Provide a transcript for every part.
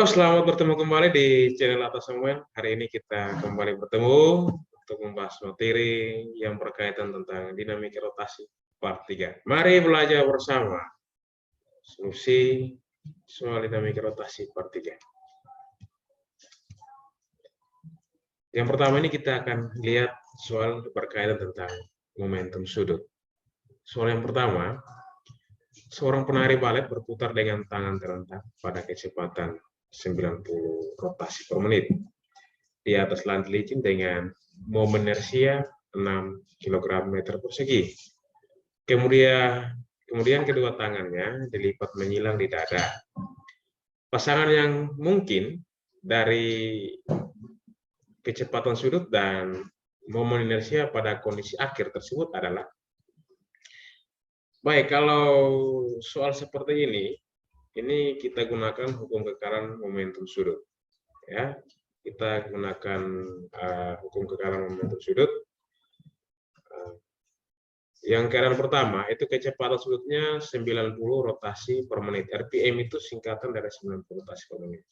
Halo, selamat bertemu kembali di channel Atas Samuel. Hari ini kita kembali bertemu untuk membahas materi yang berkaitan tentang dinamika rotasi part 3. Mari belajar bersama solusi soal dinamika rotasi part 3. Yang pertama ini kita akan lihat soal berkaitan tentang momentum sudut. Soal yang pertama, seorang penari balet berputar dengan tangan terentang pada kecepatan 90 rotasi per menit di atas lantai licin dengan momen inersia 6 kg meter persegi. Kemudian kedua tangannya dilipat menyilang di dada. Pasangan yang mungkin dari kecepatan sudut dan momen inersia pada kondisi akhir tersebut adalah, baik, kalau soal seperti ini kita gunakan hukum kekaran momentum sudut. Ya, kita gunakan hukum kekaran momentum sudut. Yang keadaan pertama itu kecepatan sudutnya 90 rotasi per menit. RPM itu singkatan dari 90 rotasi per menit.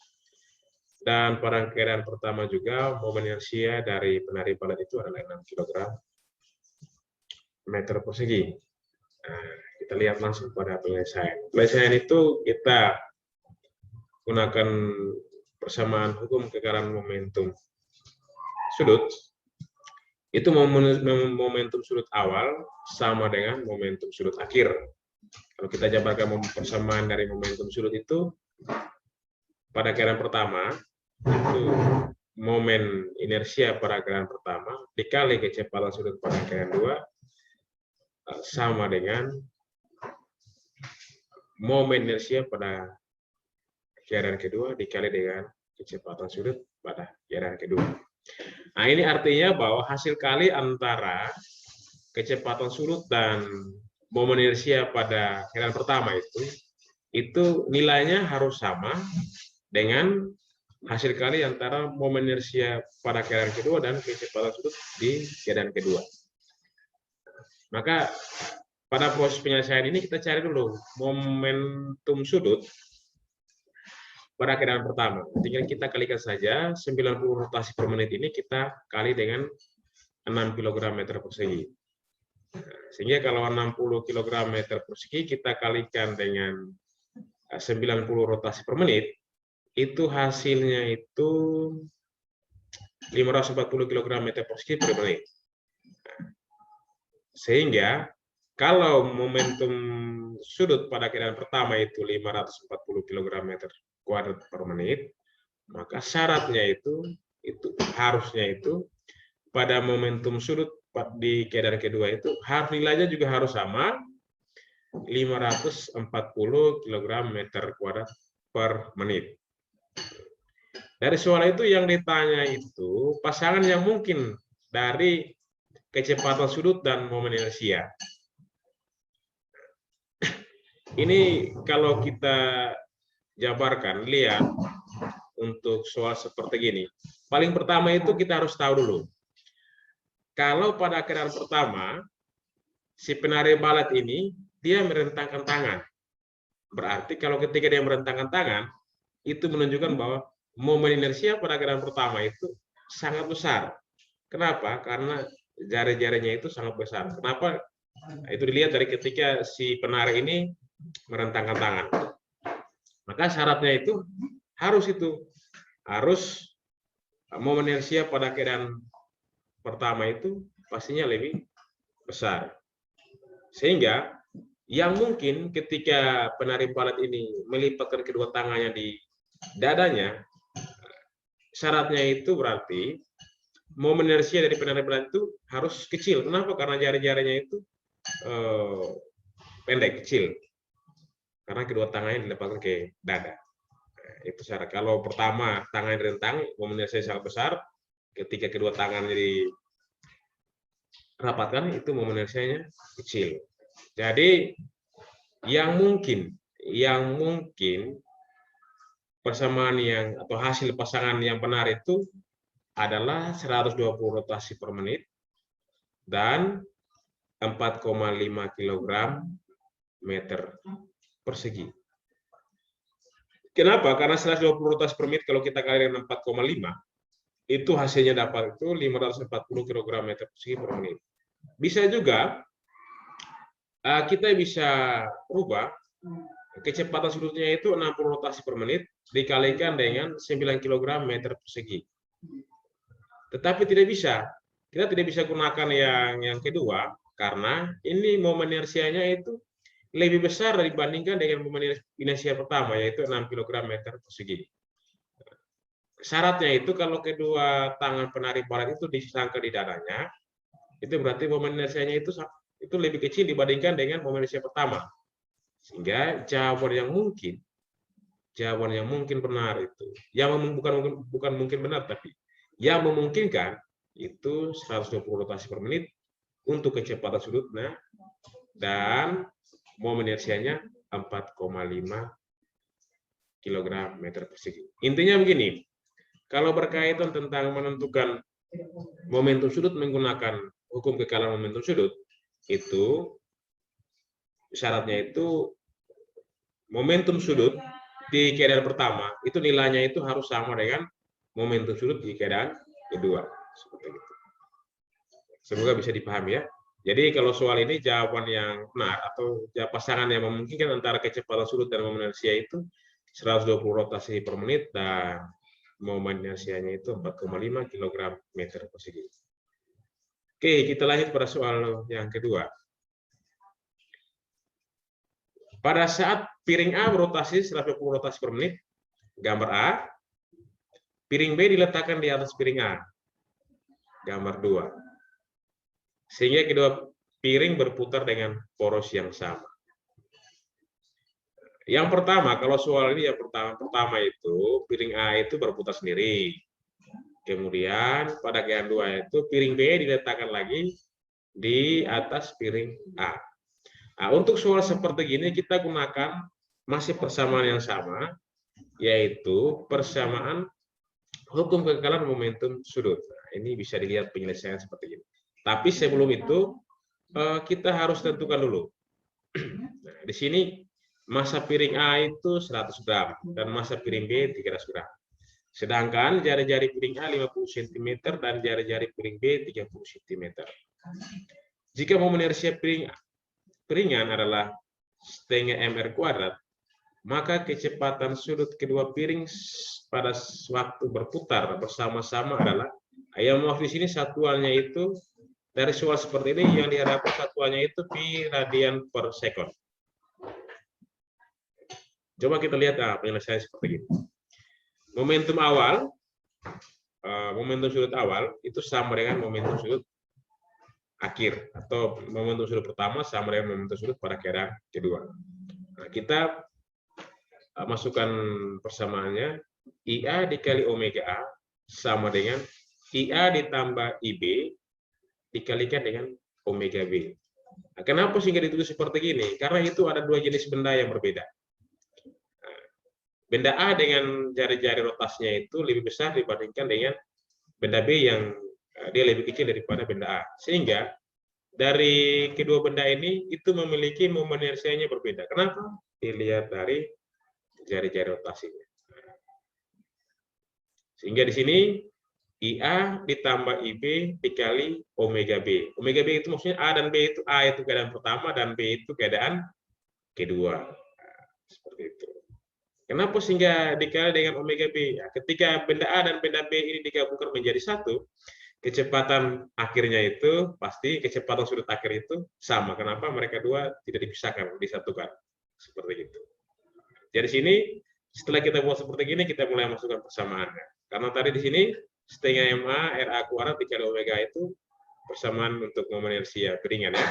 Dan pada keadaan pertama juga momen inersia dari penari balet itu adalah 6 kg meter persegi. Nah, kita lihat langsung pada penyelesaian. Penyelesaian itu kita gunakan persamaan hukum kekaran momentum sudut. Itu momentum sudut awal sama dengan momentum sudut akhir. Kalau kita jabarkan persamaan dari momentum sudut itu, pada keadaan pertama itu momen inersia pada keadaan pertama dikali kecepatan sudut pada keadaan kedua sama dengan momen inersia pada keadaan kedua dikali dengan kecepatan sudut pada keadaan kedua. Nah, ini artinya bahwa hasil kali antara kecepatan sudut dan momen inersia pada keadaan pertama itu nilainya harus sama dengan hasil kali antara momen inersia pada keadaan kedua dan kecepatan sudut di keadaan kedua. Maka pada proses penyelesaian ini kita cari dulu momentum sudut pada keadaan pertama. Tinggal kita kalikan saja 90 rotasi per menit ini kita kali dengan 6 kg meter persegi. Sehingga kalau 60 kg meter persegi kita kalikan dengan 90 rotasi per menit, itu hasilnya itu 540 kg meter persegi per menit. Sehingga kalau momentum sudut pada keadaan pertama itu 540 kg meter kuadrat per menit, maka syaratnya itu harusnya itu pada momentum sudut di keadaan kedua itu nilainya juga harus sama 540 kg meter kuadrat per menit. Dari soal itu yang ditanya itu pasangan yang mungkin dari kecepatan sudut dan momen inersia. Ini kalau kita jabarkan, lihat untuk soal seperti gini. Paling pertama itu kita harus tahu dulu. Kalau pada keadaan pertama, si penari balet ini, dia merentangkan tangan. Berarti kalau ketika dia merentangkan tangan, itu menunjukkan bahwa momen inersia pada keadaan pertama itu sangat besar. Kenapa? Karena jari-jarinya itu sangat besar. Kenapa? Itu dilihat dari ketika si penari ini merentangkan tangan. Maka syaratnya itu harus momen inersia pada keadaan pertama itu pastinya lebih besar. Sehingga yang mungkin ketika penari balet ini melipatkan kedua tangannya di dadanya, syaratnya itu berarti momen inersia dari penari balet itu harus kecil. Kenapa? Karena jari-jarinya itu pendek, kecil. Karena kedua tangannya dilepaskan ke dada. Itu syarat. Kalau pertama tangan direntang, momen inersia sangat besar. Ketika kedua tangan dirapatkan, itu momen inersianya kecil. Jadi yang mungkin persamaan atau hasil pasangan yang benar itu adalah 120 rotasi per menit dan 4,5 kg meter persegi. Kenapa? Karena 120 rotasi per menit kalau kita kali dengan 4,5, itu hasilnya dapat itu 540 kg meter persegi per menit. Bisa juga kita bisa rubah kecepatan sudutnya itu 60 rotasi per menit dikalikan dengan 9 kg meter persegi. Tetapi tidak bisa. Kita tidak bisa gunakan yang kedua karena ini momen inersianya itu lebih besar dibandingkan dengan momen inersia pertama, yaitu 6 kg meter persegi. Syaratnya itu kalau kedua tangan penarik barat itu disangka di dadanya, itu berarti momen inersianya itu lebih kecil dibandingkan dengan momen inersia pertama. Sehingga jawaban yang mungkin benar itu, yang bukan mungkin benar, tapi yang memungkinkan itu 120 rotasi per menit untuk kecepatan sudutnya dan momen inersianya 4,5 kg meter persegi. Intinya begini, kalau berkaitan tentang menentukan momentum sudut menggunakan hukum kekalan momentum sudut, itu syaratnya itu momentum sudut di keadaan pertama itu nilainya itu harus sama dengan momentum sudut di keadaan kedua. Seperti itu. Semoga bisa dipahami ya. Jadi kalau soal ini jawaban yang benar atau pasangan yang memungkinkan antara kecepatan sudut dan momen inersia itu 120 rotasi per menit dan momen inersianya itu 4,5 kg meter persegi. Oke, kita lanjut pada soal yang kedua. Pada saat piring A berotasi 120 rotasi per menit, gambar A, piring B diletakkan di atas piring A, gambar 2. Sehingga kedua piring berputar dengan poros yang sama. Yang pertama, kalau soal ini yang pertama itu, piring A itu berputar sendiri. Kemudian pada yang 2 itu, piring B diletakkan lagi di atas piring A. Nah, untuk soal seperti ini kita gunakan masih persamaan yang sama, yaitu persamaan hukum kekekalan momentum sudut. Nah, ini bisa dilihat penyelesaian seperti ini. Tapi sebelum itu kita harus tentukan dulu. Nah, di sini massa piring A itu 100 gram dan massa piring B 300 gram. Sedangkan jari-jari piring A 50 cm dan jari-jari piring B 30 cm. Jika momen inersia piringan adalah setengah mr kuadrat, maka kecepatan sudut kedua piring pada waktu berputar bersama-sama adalah, yang maaf di sini satuannya itu dari soal seperti ini yang diharapkan satuannya itu pi radian per sekon. Coba kita lihat penyelesaian seperti ini. Momentum sudut awal itu sama dengan momentum sudut akhir, atau momentum sudut pertama sama dengan momentum sudut pada keadaan kedua. Nah, kita masukkan persamaannya, IA dikali omega A sama dengan IA ditambah IB dikalikan dengan omega B. Nah, kenapa sehingga ditulis seperti ini? Karena itu ada dua jenis benda yang berbeda. Nah, benda A dengan jari-jari rotasnya itu lebih besar dibandingkan dengan benda B yang dia lebih kecil daripada benda A. Sehingga dari kedua benda ini itu memiliki momen inersianya berbeda. Kenapa? Dilihat dari jari-jari rotasinya. Sehingga di sini IA ditambah IB dikali omega B. Omega B itu maksudnya A dan B itu, A itu keadaan pertama dan B itu keadaan kedua. Nah, seperti itu. Kenapa sehingga dikali dengan omega B? Ya, ketika benda A dan benda B ini digabungkan menjadi satu, kecepatan akhirnya itu pasti kecepatan sudut akhir itu sama. Kenapa? Mereka dua tidak dipisahkan, disatukan. Seperti itu. Jadi sini setelah kita buat seperti ini, kita mulai masukkan persamaannya. Karena tadi di sini setengah MA RA kuadrat dikali omega itu persamaan untuk momen inersia piringan ya.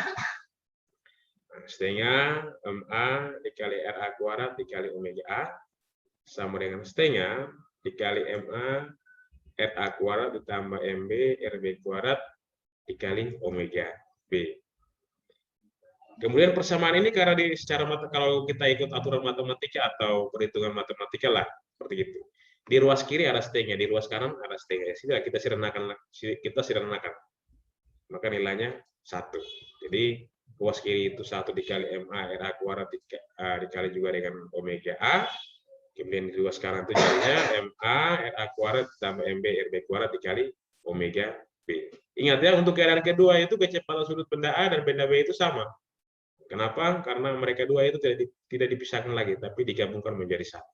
Nah, setengah MA dikali RA kuadrat dikali omega A sama dengan setengah dikali MA RA kuadrat ditambah MB RB kuadrat dikali omega B. Kemudian persamaan ini karena kalau kita ikut aturan matematika atau perhitungan matematika lah seperti itu. Di ruas kiri ada setengah, di ruas kanan ada setengah. Sudah kita sederhanakan. Maka nilainya 1. Jadi ruas kiri itu 1 dikali MA RA kuadrat dikali juga dengan omega A. Kemudian di ruas kanan itu jadinya MA RA kuadrat tambah MB RB kuadrat dikali omega B. Ingat ya, untuk keadaan kedua itu kecepatan sudut benda A dan benda B itu sama. Kenapa? Karena mereka dua itu tidak dipisahkan lagi, tapi digabungkan menjadi satu.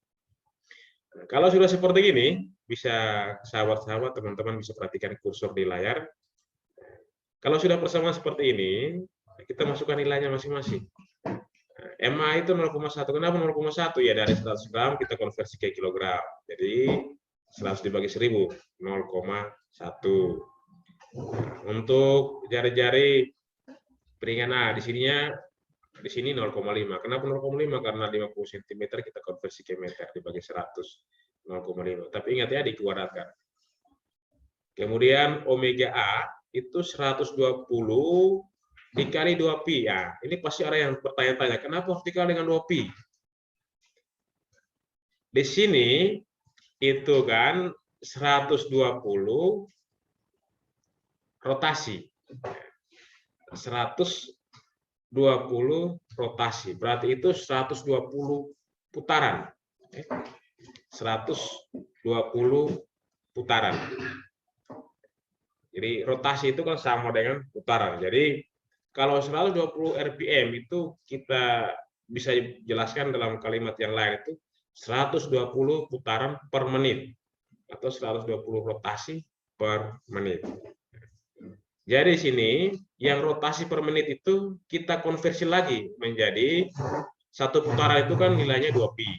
Nah, kalau sudah seperti ini, bisa sahabat-sahabat, teman-teman bisa perhatikan kursor di layar. Kalau sudah persamaan seperti ini, kita masukkan nilainya masing-masing. MA itu 0,1. Kenapa 0,1? Ya dari 100 gram kita konversi ke kilogram. Jadi 100 dibagi 1000, 0,1. Untuk jari-jari piringan A, di sini 0,5. Kenapa 0,5? Karena 50 cm kita konversi ke meter dibagi 100, 0,5. Tapi ingat ya, dikuadratkan. Kemudian omega A itu 120 dikali 2pi. Ya, ini pasti ada yang bertanya-tanya, kenapa harus dikali dengan 2pi? Di sini itu kan 120 rotasi. 120 rotasi. Berarti itu 120 putaran. 120 putaran. Jadi rotasi itu kan sama dengan putaran. Jadi kalau 120 rpm itu kita bisa jelaskan dalam kalimat yang lain itu 120 putaran per menit atau 120 rotasi per menit. Jadi sini yang rotasi per menit itu kita konversi lagi menjadi satu putaran itu kan nilainya 2pi.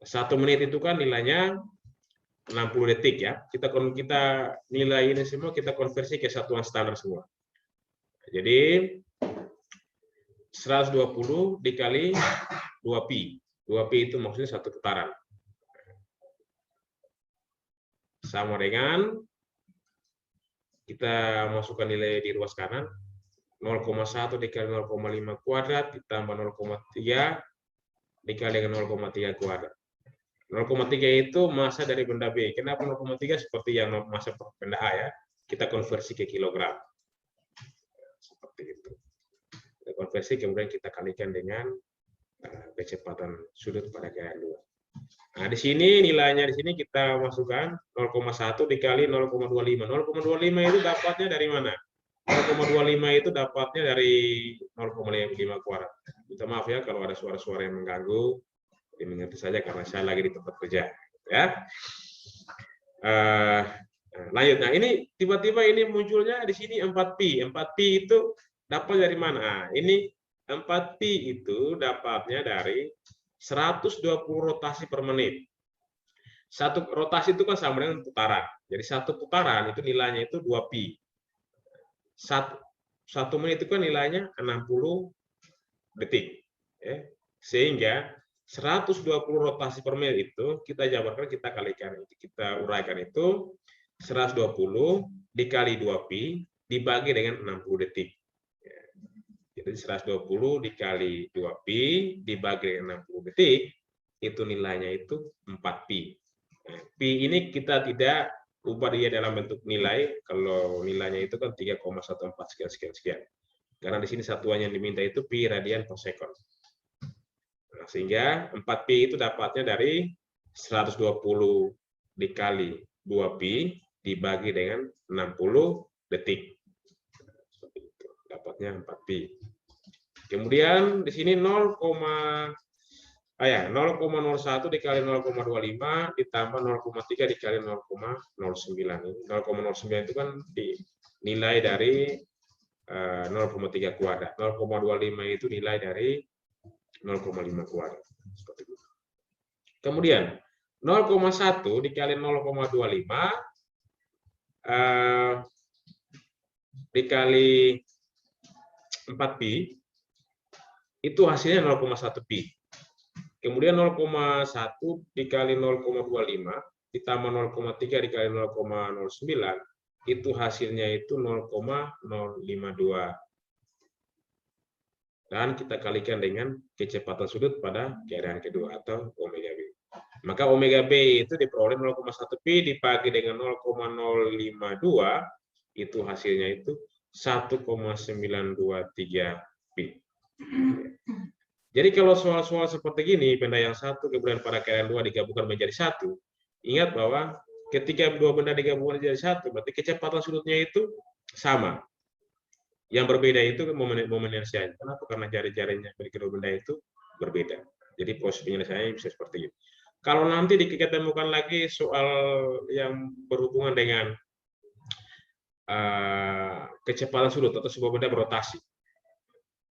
1 menit itu kan nilainya 60 detik ya. Kita nilai ini semua kita konversi ke satuan standar semua. Jadi 120 dikali 2pi. 2pi itu maksudnya satu putaran. Sama dengan kita masukkan nilai di ruas kanan. 0,1 dikali 0,5 kuadrat ditambah 0,3 dikali dengan 0,3 kuadrat. 0,3 itu massa dari benda B. Kenapa 0,3? Seperti yang massa benda A ya. Kita konversi ke kilogram. Seperti itu. Kita konversi, kemudian kita kalikan dengan kecepatan sudut pada keadaan dua. Nah, di sini nilainya di sini kita masukkan 0,1 dikali 0,25. 0,25 itu dapatnya dari mana? 0,25 itu dapatnya dari 0,5 kuadrat. Minta maaf ya kalau ada suara-suara yang mengganggu. Dimengerti saja karena saya lagi di tempat kerja. Ya. Lanjut. Nah, ini tiba-tiba ini munculnya di sini 4pi. 4pi itu dapat dari mana? Nah, ini 4pi itu dapatnya dari 120 rotasi per menit. Satu rotasi itu kan sama dengan putaran. Jadi satu putaran itu nilainya itu 2pi. Satu menit itu kan nilainya 60 detik. Ya. Sehingga 120 rotasi per menit itu kita jabarkan, kita kalikan, kita uraikan itu 120 dikali 2pi dibagi dengan 60 detik. Jadi 120 dikali 2pi dibagi dengan 60 detik, itu nilainya itu 4pi. Nah, pi ini kita tidak ubah dia dalam bentuk nilai, kalau nilainya itu kan 3,14 sekian. Karena di sini satuan yang diminta itu pi radian per sekon. Nah, sehingga 4pi itu dapatnya dari 120 dikali 2pi dibagi dengan 60 detik. Dapatnya 4pi. Kemudian di sini 0,01 dikali 0,25 ditambah 0,3 dikali 0,09. 0,09 itu kan nilai dari 0,3 kuadrat. 0,25 itu nilai dari 0,5 kuadrat. Seperti itu. Kemudian 0,1 dikali 0,25 dikali 4pi itu hasilnya 0,1 pi. Kemudian 0,1 dikali 0,25 ditambah 0,3 dikali 0,09 itu hasilnya itu 0,052. Dan kita kalikan dengan kecepatan sudut pada keadaan kedua atau omega B. Maka omega B itu diperoleh 0,1 pi dibagi dengan 0,052 itu hasilnya itu 1,923 pi. Jadi kalau soal-soal seperti gini, benda yang satu kemudian pada keadaan dua digabungkan menjadi satu, ingat bahwa ketika dua benda digabungkan menjadi satu, berarti kecepatan sudutnya itu sama. Yang berbeda itu momen inersianya. Kenapa? Karena jari-jarinya dari kedua benda itu berbeda. Jadi proses penyelesaiannya bisa seperti itu. Kalau nanti kita temukan lagi soal yang berhubungan dengan kecepatan sudut atau sebuah benda berotasi.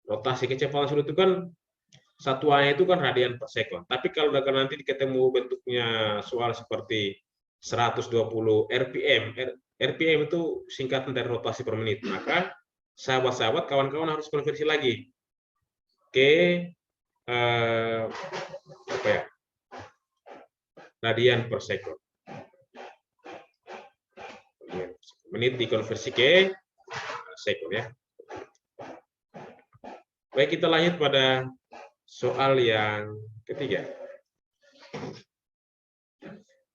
Rotasi kecepatan sudut itu kan satuannya itu kan radian per sekon. Tapi kalau nanti ketemu bentuknya soal seperti 120 RPM, RPM itu singkatan dari rotasi per menit. Maka sahabat-sahabat, kawan-kawan harus konversi lagi ke apa ya, radian per sekon. Menit dikonversi ke sekon ya. Baik, kita lanjut pada soal yang ketiga.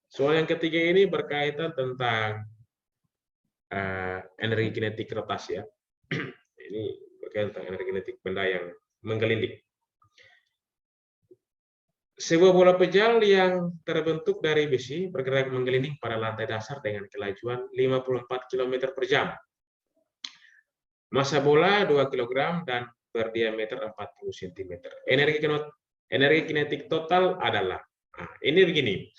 Soal yang ketiga ini berkaitan tentang energi kinetik rotasi ya. Ini berkaitan tentang energi kinetik benda yang menggelinding. Sebuah bola pejal yang terbentuk dari besi bergerak menggelinding pada lantai dasar dengan kelajuan 54 km per jam. Massa bola 2 kg dan berdiameter 40 cm. Energi kinetik total adalah, nah, ini begini.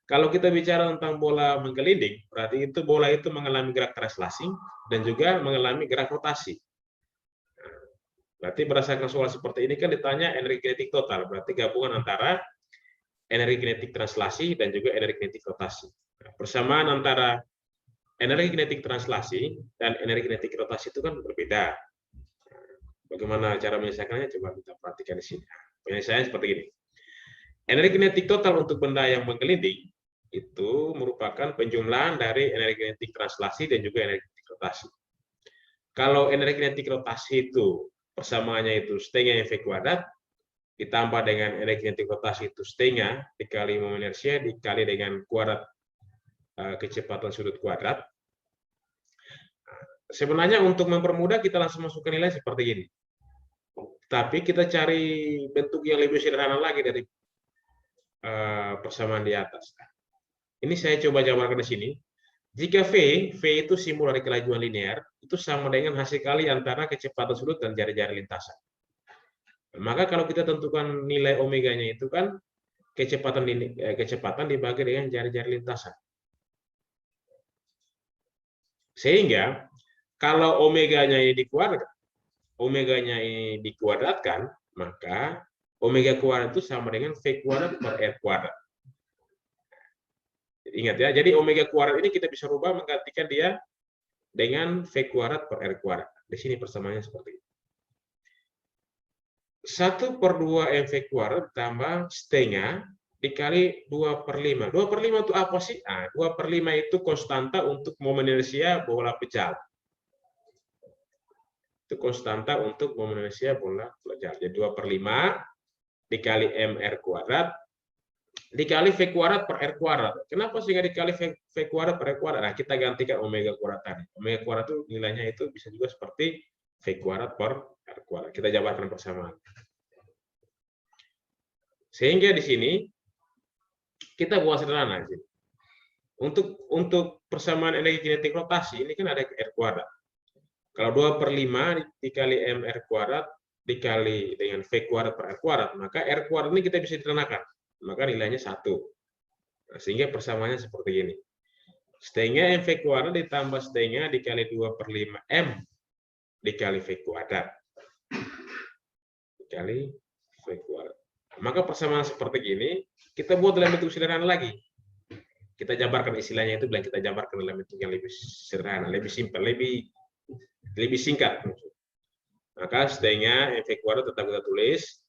Kalau kita bicara tentang bola menggelinding, berarti itu bola itu mengalami gerak translasi dan juga mengalami gerak rotasi. Berarti berdasarkan soal seperti ini kan ditanya energi kinetik total, berarti gabungan antara energi kinetik translasi dan juga energi kinetik rotasi. Nah, persamaan antara energi kinetik translasi dan energi kinetik rotasi itu kan berbeda. Bagaimana cara menyelesaikannya? Coba kita perhatikan di sini. Penyelesaiannya seperti ini. Energi kinetik total untuk benda yang menggelinding itu merupakan penjumlahan dari energi kinetik translasi dan juga energi kinetik rotasi. Kalau energi kinetik rotasi itu persamaannya itu setengah mv kuadrat ditambah dengan energi kinetik rotasi itu setengah dikali momen inersia dikali dengan kuadrat kecepatan sudut kuadrat. Sebenarnya untuk mempermudah kita langsung masukkan nilai seperti ini. Tapi kita cari bentuk yang lebih sederhana lagi dari persamaan di atas. Ini saya coba jabarkan di sini. Jika V itu simbol dari kelajuan linear, itu sama dengan hasil kali antara kecepatan sudut dan jari-jari lintasan. Maka kalau kita tentukan nilai omeganya itu kan kecepatan dibagi dengan jari-jari lintasan. Sehingga kalau omeganya ini dikuadratkan, maka omega kuadrat itu sama dengan V kuadrat per R kuadrat. Ingat ya, jadi omega kuadrat ini kita bisa rubah menggantikan dia dengan V kuadrat per R kuadrat. Di sini persamaannya seperti ini. 1/2 MV kuadrat tambah setengah dikali 2/5. 2/5 itu apa sih? Nah, 2/5 itu konstanta untuk momen inersia bola pejal. Itu konstanta untuk momen inersia bola pejal. Jadi 2/5 dikali MR kuadrat dikali V kuadrat per R kuadrat. Kenapa sehingga dikali V kuadrat per R kuadrat? Nah, kita gantikan omega kuadrat tadi. Omega kuadrat itu nilainya itu bisa juga seperti V kuadrat per R kuadrat. Kita jabarkan persamaan. Sehingga di sini kita buat sederhana. Untuk persamaan energi kinetik rotasi ini kan ada R kuadrat. Kalau 2/5 dikali MR kuadrat dikali dengan V kuadrat per R kuadrat, maka R kuadrat ini kita bisa sederhanakan. Maka nilainya 1. Nah, sehingga persamaannya seperti ini. Setengah MV kuadrat ditambah setengah dikali 2/5 M dikali V kuadrat. Dikali V kuadrat. Maka persamaan seperti ini, kita buat dalam bentuk sederhana lagi. Kita jabarkan istilahnya itu, kita jabarkan dalam bentuk yang lebih sederhana, lebih simpel, lebih singkat. Maka setengah MV kuadrat tetap kita tulis,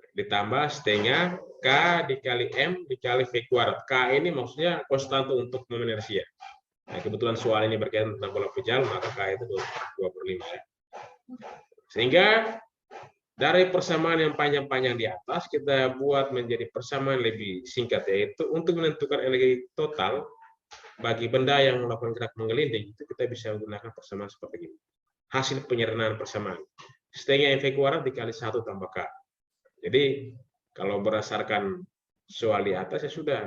ditambah setengah K dikali M dikali V kuadrat. K ini maksudnya konstanta untuk momen inersia. Nah, kebetulan soal ini berkaitan tentang bola pejal, maka K itu 2/5 ya. Sehingga dari persamaan yang panjang-panjang di atas, kita buat menjadi persamaan lebih singkat, yaitu untuk menentukan energi total bagi benda yang melakukan gerak menggelinding, itu kita bisa menggunakan persamaan seperti ini. Hasil penyederhanaan persamaan. setengah MV kuadrat dikali 1 tambah K. Jadi kalau berdasarkan soal di atas ya sudah,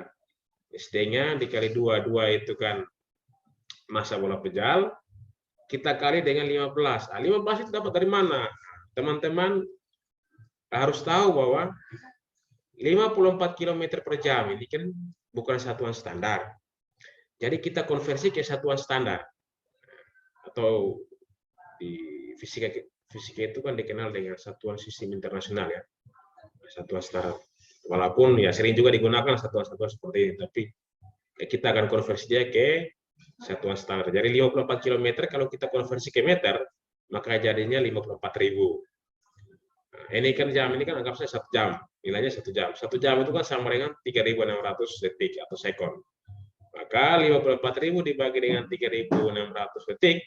setengah dikali 2, 2 itu kan massa bola pejal, kita kali dengan 15. Nah, 15 itu dapat dari mana? Teman-teman harus tahu bahwa 54 km per jam ini kan bukan satuan standar. Jadi kita konversi ke satuan standar. Atau di fisika itu kan dikenal dengan satuan sistem internasional ya. Satuan standar. Walaupun ya sering juga digunakan satuan-satuan seperti ini, tapi kita akan konversinya ke satuan standar. Jadi 54 km kalau kita konversi ke meter, maka jadinya 54.000. Nah, ini kan jam, ini kan anggap saya 1 jam, nilainya 1 jam. 1 jam itu kan sama dengan 3.600 detik atau sekon. Maka 54.000 dibagi dengan 3.600 detik,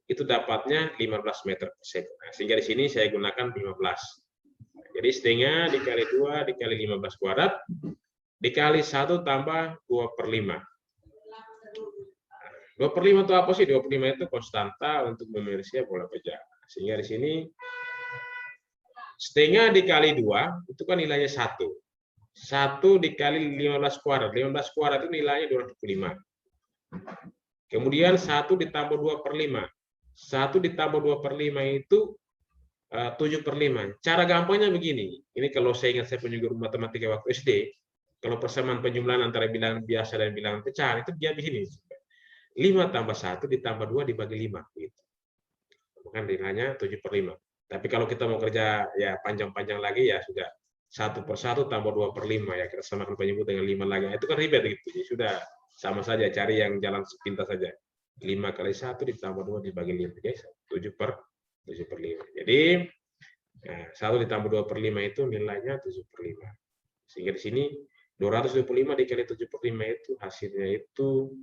itu dapatnya 15 meter per sekon. Nah, sehingga di sini saya gunakan 15. Jadi setengah dikali 2 dikali 15 kuadrat, dikali 1 tambah 2/5. 2/5 itu apa sih? 2/5 itu konstanta untuk inersia bola pejal. Sehingga di sini setengah dikali 2 itu kan nilainya 1. 1 dikali 15 kuadrat. 15 kuadrat itu nilainya 225. Kemudian 1 ditambah 2/5. 1 ditambah 2/5 itu 7/5. Cara gampangnya begini. Ini kalau saya ingat saya punya guru matematika waktu SD, kalau persamaan penjumlahan antara bilangan biasa dan bilangan pecahan itu dia begini. 5 tambah 1 ditambah 2 dibagi 5. Gitu. Bukan nilainya 7/5. Tapi kalau kita mau kerja ya panjang-panjang lagi ya sudah 1 per 1 tambah 2/5 ya, kita samakan penyebut dengan 5 lagi. Itu kan ribet gitu. Jadi sudah sama saja, cari yang jalan sepintas saja. 5 kali 1 ditambah 2 dibagi 5. Jadi 7/5. Jadi 1 ditambah 2/5 itu nilainya 7/5. Sehingga di sini 225 dikali 7/5 itu hasilnya itu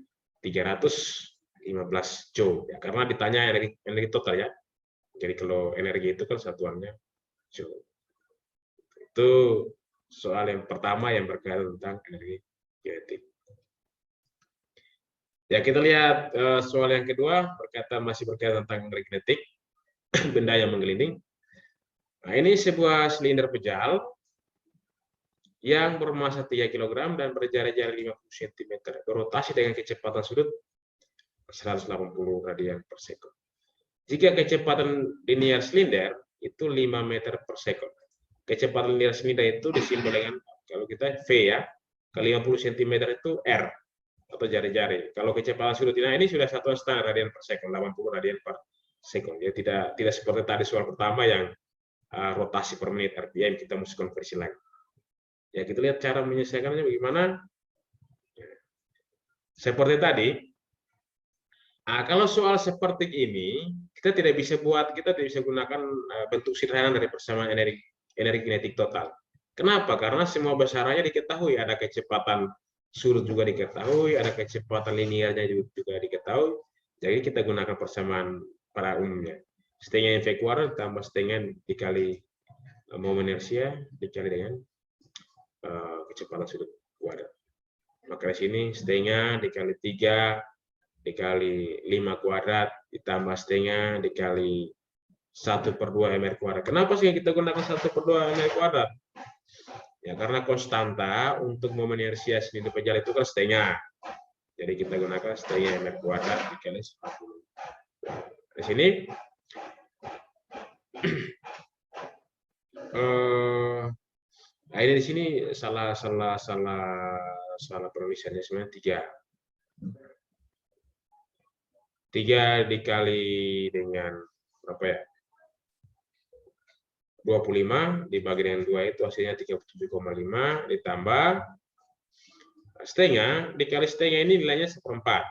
315 joule. Ya, karena ditanya energi total ya. Jadi kalau energi itu kan satuannya joule. Itu soal yang pertama yang berkaitan tentang energi kinetik. Ya, kita lihat soal yang kedua masih berkaitan tentang energi kinetik, benda yang menggelinding. Nah, ini sebuah silinder pejal yang bermassa 3 kg dan berjarak-jarak 50 cm, berotasi dengan kecepatan sudut 180 radian per sekon. Jika kecepatan linear silinder itu 5 meter per sekon. Kecepatan linear silinder itu disimbol dengan, kalau kita V ya, ke 50 cm itu R, atau jari-jari. Kalau kecepatan sudut ini sudah satuan standar radian per sekon, 80 radian per sekon. Ya, tidak seperti tadi soal pertama yang rotasi per menit RPM, kita mesti konversi lagi. Ya, kita lihat cara menyelesaikannya bagaimana. Seperti tadi, kalau soal seperti ini, kita tidak bisa gunakan bentuk sederhana dari persamaan energi kinetik total. Kenapa? Karena semua besarannya diketahui, ada kecepatan sudut juga diketahui, ada kecepatan linearnya juga diketahui. Jadi kita gunakan persamaan pada umumnya. Setengah MV kuadrat tambah setengah dikali momen inersia dikali dengan kecepatan sudut kuadrat. Maka di sini setengah dikali 3 dikali 5 kuadrat ditambah setengah dikali 1/2 mr kuadrat. Kenapa sih kita gunakan 1/2 mr kuadrat? Ya, karena konstanta untuk momen inersia silinder pejal itu kan setengah. Jadi kita gunakan setengah mr kuadrat dikali 40. Di sini nah, ini di sini salah penulisannya sebenarnya 3 dikali dengan berapa ya? 25 dibagi dengan 2 itu hasilnya 37,5 ditambah setengah dikali setengah ini nilainya 1/4.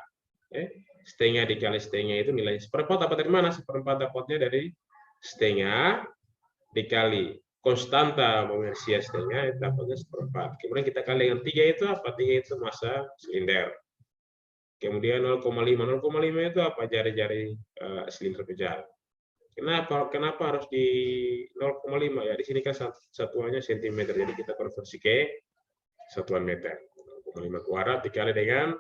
Setengah dikali setengah itu nilainya 1/4 dapat dari mana? 1/4 dapatnya dari setengah dikali konstanta momen inersia setengah itu dapatnya 1/4. Kemudian kita kali dengan 3 itu apa? 3 itu massa silinder. Kemudian 0,5 itu apa? Jari-jari silinder pejal. Kenapa harus di 0,5 ya? Di sini kan satuannya cm, jadi kita konversi ke satuan meter. 0,5 kuadrat dikali dengan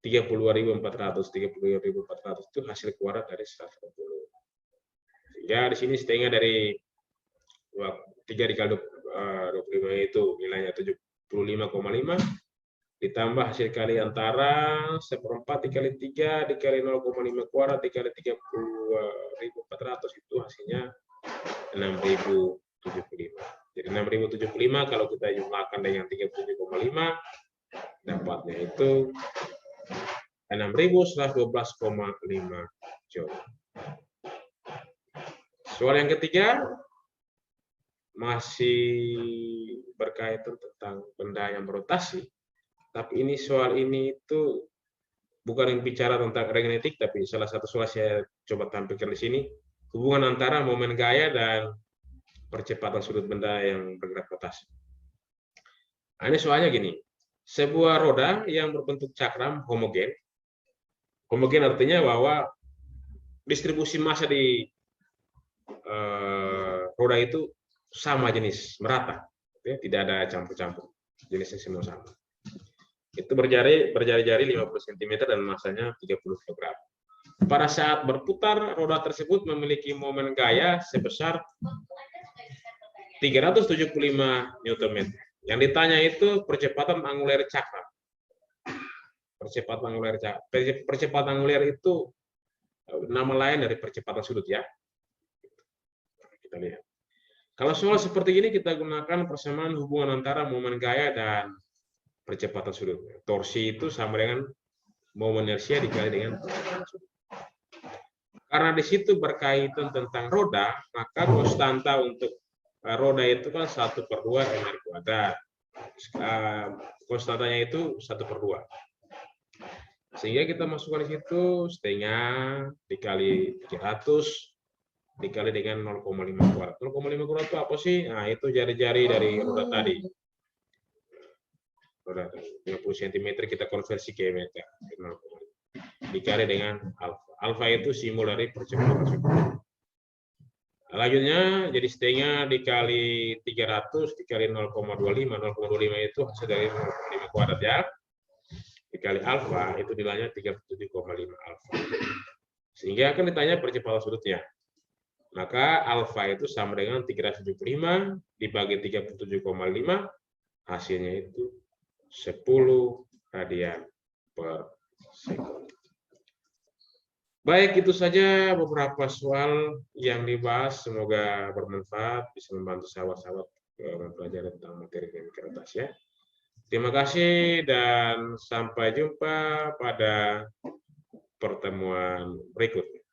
30.400. 30.400 itu hasil kuadrat dari 180. Ya, di sini setengah dari 3 dikali 25 itu nilainya 75,5 ditambah hasil kali antara 1/4 dikali 3 dikali 0,5 kuadrat dikali 30.400 itu hasilnya 6.075. Jadi 6.075 kalau kita jumlahkan dengan 37,5 dapatnya itu 6.112,5 joule. Soal yang ketiga masih berkaitan tentang benda yang berotasi, tapi ini soal ini itu bukan yang bicara tentang aerodinamik, tapi salah satu soal saya coba tampilkan di sini, hubungan antara momen gaya dan percepatan sudut benda yang bergerak rotasi. Nah, ini soalnya gini, sebuah roda yang berbentuk cakram homogen, homogen artinya bahwa distribusi massa di roda itu sama jenis, merata, tidak ada campur-campur, jenisnya semua sama. Itu berjari-jari 50 cm dan masanya 30 kg. Pada saat berputar, roda tersebut memiliki momen gaya sebesar 375 Nm. Yang ditanya itu percepatan anguler cakram. Percepatan anguler itu nama lain dari percepatan sudut ya. Kita lihat. Kalau soal seperti ini kita gunakan persamaan hubungan antara momen gaya dan percepatan sudut. Torsi itu sama dengan momen inersia dikali dengan percepatan sudut. Karena di situ berkaitan tentang roda, maka konstanta untuk roda itu kan 1/2 mr kuadrat. Konstantanya itu 1/2. Sehingga kita masukkan di situ setengah dikali 300 dikali dengan 0,5 kuadrat. 0,5 kuadrat itu apa sih? Nah, itu jari-jari dari roda tadi. Roda 50 cm kita konversi ke meter. Dikali dengan alfa. Alfa itu simbol dari percepatan sudut. Selanjutnya jadi setengah dikali 300 dikali 0,25. 0,25 itu hasil dari 0,5 kuadrat ya. Dikali alfa itu nilainya 37,5 alfa. Sehingga akan ditanya percepatan sudutnya. Maka alfa itu sama dengan 375 dibagi 37,5, hasilnya itu 10 radian per sekon. Baik, itu saja beberapa soal yang dibahas. Semoga bermanfaat, bisa membantu sahabat-sahabat mempelajari tentang materi kimia rotasi ya. Terima kasih dan sampai jumpa pada pertemuan berikutnya.